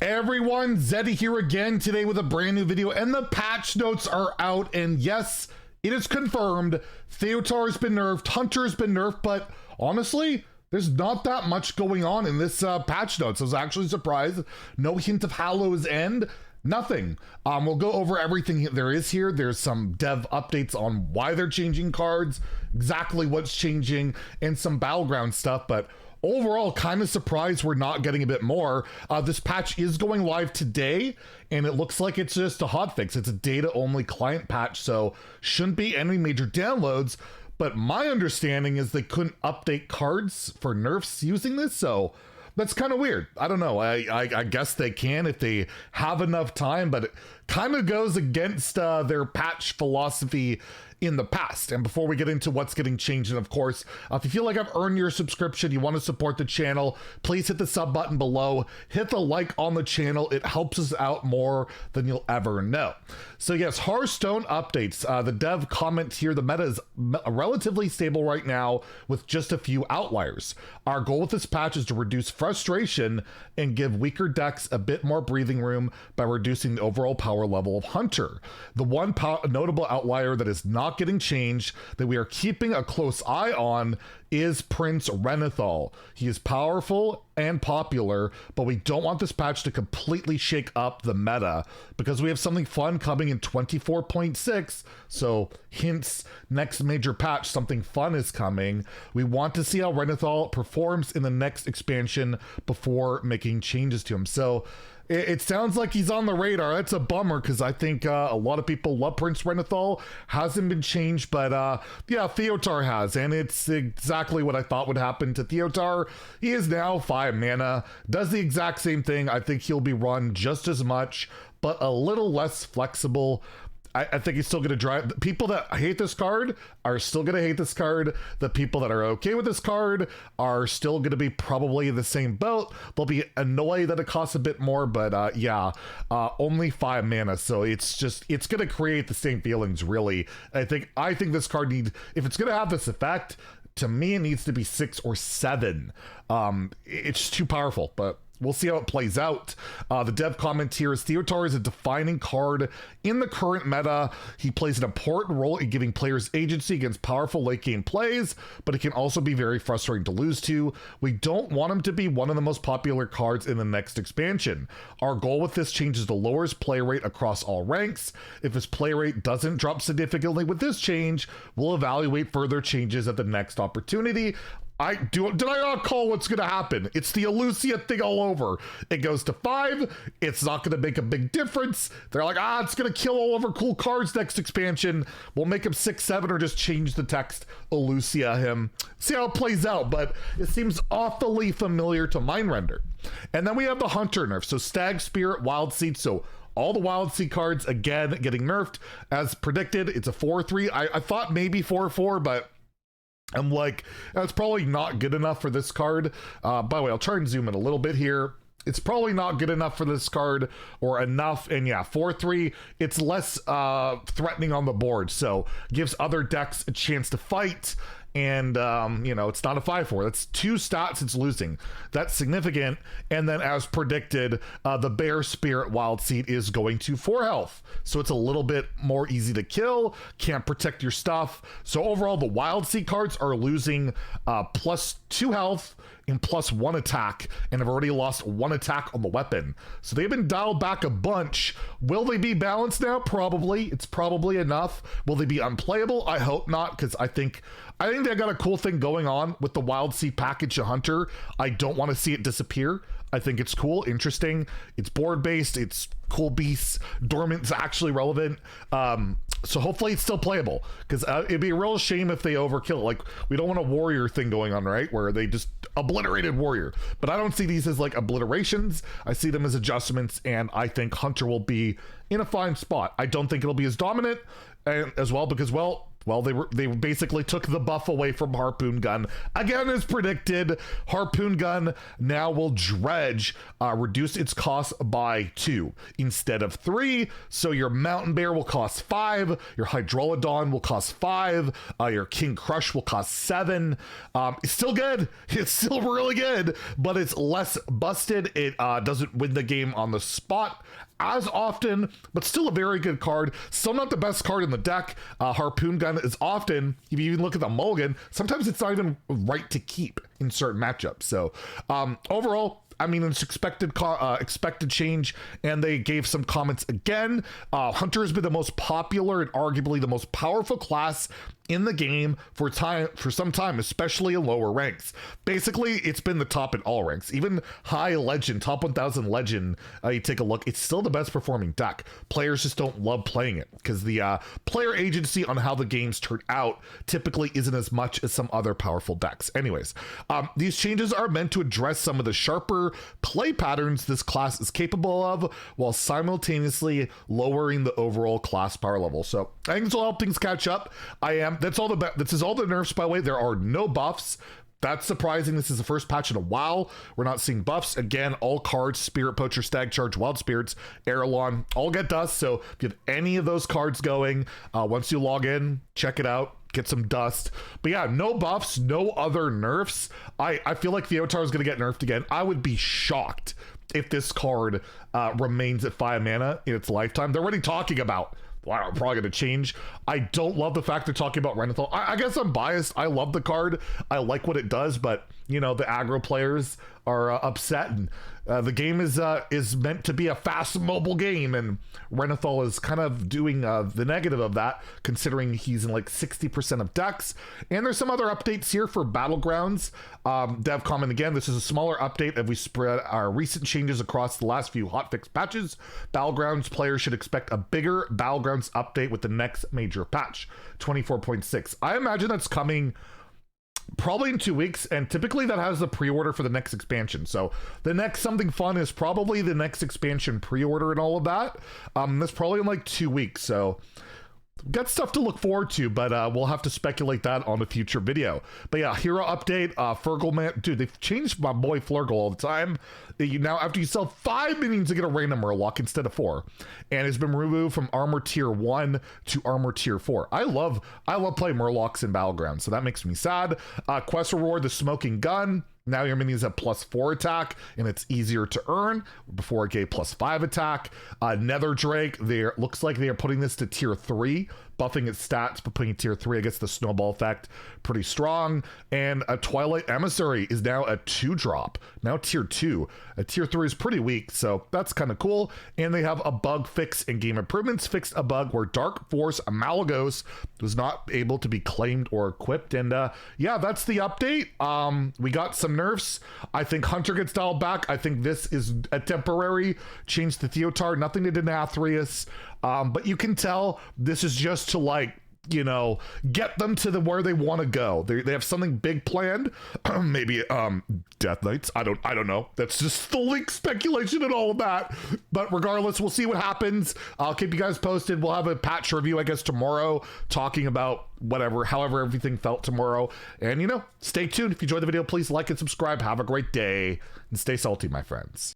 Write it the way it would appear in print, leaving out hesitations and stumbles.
Everyone, Zeddy here again today with a brand new video, and the patch notes are out, and yes, it is confirmed. Theotar's been nerfed, Hunter's been nerfed, but honestly, there's not that much going on in this patch notes. I was actually surprised. No hint of Hallow's End. Nothing. We'll go over everything there is here. There's some dev updates on why they're changing cards, exactly what's changing, and some Battleground stuff, but overall, kind of surprised we're not getting a bit more. This patch is going live today, and it looks like it's just a hotfix. It's a data-only client patch, so shouldn't be any major downloads. But my understanding is they couldn't update cards for nerfs using this, so that's kind of weird. I don't know. I guess they can if they have enough time, but it kind of goes against their patch philosophy in the past. And before we get into what's getting changed, and of course, if you feel like I've earned your subscription, you want to support the channel, please hit the sub button below, hit the like on the channel. It helps us out more than you'll ever know. So yes, Hearthstone updates. The dev comment here, the meta is relatively stable right now with just a few outliers. Our goal with this patch is to reduce frustration and give weaker decks a bit more breathing room by reducing the overall power level of Hunter. The one notable outlier that is not getting changed, that we are keeping a close eye on, is Prince Renathal. He is powerful and popular, but we don't want this patch to completely shake up the meta because we have something fun coming in 24.6. So hints, next major patch, something fun is coming. We want to see how Renathal performs in the next expansion before making changes to him. So it sounds like he's on the radar. That's a bummer because I think a lot of people love Prince Renathal. Hasn't been changed, but yeah, Theotar has, and it's exactly what I thought would happen to Theotar. He is now 5 mana, does the exact same thing. I think he'll be run just as much, but a little less flexible. I think he's still going to drive. The people that hate this card are still going to hate this card. The people that are okay with this card are still going to be probably in the same boat. They'll be annoyed that it costs a bit more, but yeah, only 5 mana. So it's going to create the same feelings, really. I think this card needs, if it's going to have this effect, to me, it needs to be 6 or 7. It's too powerful, but we'll see how it plays out. The dev comment here is Theotar is a defining card in the current meta. He plays an important role in giving players agency against powerful late game plays, but it can also be very frustrating to lose to. We don't want him to be one of the most popular cards in the next expansion. Our goal with this change is to lower his play rate across all ranks. If his play rate doesn't drop significantly with this change, we'll evaluate further changes at the next opportunity. Did I not call what's going to happen? It's the Elusia thing all over. It goes to 5. It's not going to make a big difference. They're like, it's going to kill all of our cool cards next expansion. We'll make him 6, 7, or just change the text, Elusia him. See how it plays out, but it seems awfully familiar to Mindrender. And then we have the Hunter nerf. So Stag Spirit, Wild Seed. So all the Wild Seed cards, again, getting nerfed. As predicted, it's a 4-3. I thought maybe 4-4, but I'm like, that's probably not good enough for this card. By the way, I'll try and zoom in a little bit here. It's probably not good enough for this card, or enough. And yeah, 4-3, it's less threatening on the board, so gives other decks a chance to fight. And, you know, it's not a 5-4. That's 2 stats it's losing. That's significant. And then, as predicted, the Bear Spirit Wild Seed is going to 4 health. So it's a little bit more easy to kill. Can't protect your stuff. So overall, the Wild Seed cards are losing +2 health and +1 attack, and have already lost 1 attack on the weapon. So they've been dialed back a bunch. Will they be balanced now? Probably. It's probably enough. Will they be unplayable? I hope not, because I think they got a cool thing going on with the Wild Seed package to Hunter. I don't want to see it disappear. I think it's cool, interesting. It's board-based. It's cool beasts. Dormant's actually relevant. So hopefully it's still playable, because it'd be a real shame if they overkill it. Like, we don't want a warrior thing going on, right? Where they just obliterated warrior. But I don't see these as like obliterations. I see them as adjustments, and I think Hunter will be in a fine spot. I don't think it'll be as dominant as well, because, well, Well, they basically took the buff away from Harpoon Gun. Again, as predicted, Harpoon Gun now will dredge, reduce its cost by 2 instead of 3. So your Mountain Bear will cost 5, your Hydrolodon will cost 5, your King Crush will cost 7. It's still good. It's still really good, but it's less busted. It doesn't win the game on the spot as often, but still a very good card. Still not the best card in the deck. Harpoon Gun is often, if you even look at the mulligan, sometimes it's not even right to keep in certain matchups. So overall, I mean, it's expected change, and they gave some comments again. Hunter has been the most popular and arguably the most powerful class in the game for some time, especially in lower ranks. Basically, it's been the top in all ranks. Even high legend, top 1000 legend, you take a look, it's still the best performing deck. Players just don't love playing it because the player agency on how the games turn out typically isn't as much as some other powerful decks. Anyways, these changes are meant to address some of the sharper play patterns this class is capable of while simultaneously lowering the overall class power level. So I think this will help things catch up. This is all the nerfs, by the way. There are no buffs. That's surprising. This is the first patch in a while. We're not seeing buffs. Again, all cards, Spirit Poacher, Stag Charge, Wild Spirits, Airlon, all get dust. So if you have any of those cards going, once you log in, check it out, get some dust. But yeah, no buffs, no other nerfs. I feel like Theotar is going to get nerfed again. I would be shocked if this card remains at 5 mana in its lifetime. They're already talking about, wow, probably going to change. I don't love the fact they're talking about Renathal. I guess I'm biased. I love the card. I like what it does, but you know, the aggro players are upset, and the game is meant to be a fast mobile game, and Renathal is kind of doing the negative of that, considering he's in like 60% of decks. And there's some other updates here for Battlegrounds. Dev comment again, this is a smaller update as we spread our recent changes across the last few hotfix patches. Battlegrounds players should expect a bigger Battlegrounds update with the next major patch, 24.6. I imagine that's coming probably in 2 weeks, and typically that has the pre-order for the next expansion. So the next something fun is probably the next expansion pre-order and all of that. That's probably in like 2 weeks, so got stuff to look forward to, but we'll have to speculate that on a future video. But yeah, hero update, Fergal man, dude, they've changed my boy Flurgle all the time. You now, after you sell 5 minions, you get a random Murloc instead of 4, and it's been removed from armor tier 1 to armor tier 4. I love playing Murlocs in Battlegrounds, so that makes me sad. Quest reward, the Smoking Gun. Now your minions have +4 attack, and it's easier to earn. Before it gave +5 attack. Nether Drake, looks like they are putting this to tier 3, buffing its stats, but putting it tier 3 against the snowball effect, pretty strong. And a Twilight Emissary is now a 2-drop, now tier 2. A tier 3 is pretty weak, so that's kind of cool. And they have a bug fix in game improvements, fixed a bug where Dark Force Amalagos was not able to be claimed or equipped. And yeah, that's the update. We got some nerfs. I think Hunter gets dialed back. I think this is a temporary change to Theotar, nothing to do to Athreus. But you can tell this is just to, like, you know, get them to where they want to go. They have something big planned. Maybe Death Knights. I don't know. That's just fully speculation and all of that. But regardless, we'll see what happens. I'll keep you guys posted. We'll have a patch review, I guess, tomorrow, talking about however everything felt tomorrow. And, you know, stay tuned. If you enjoyed the video, please like and subscribe. Have a great day and stay salty, my friends.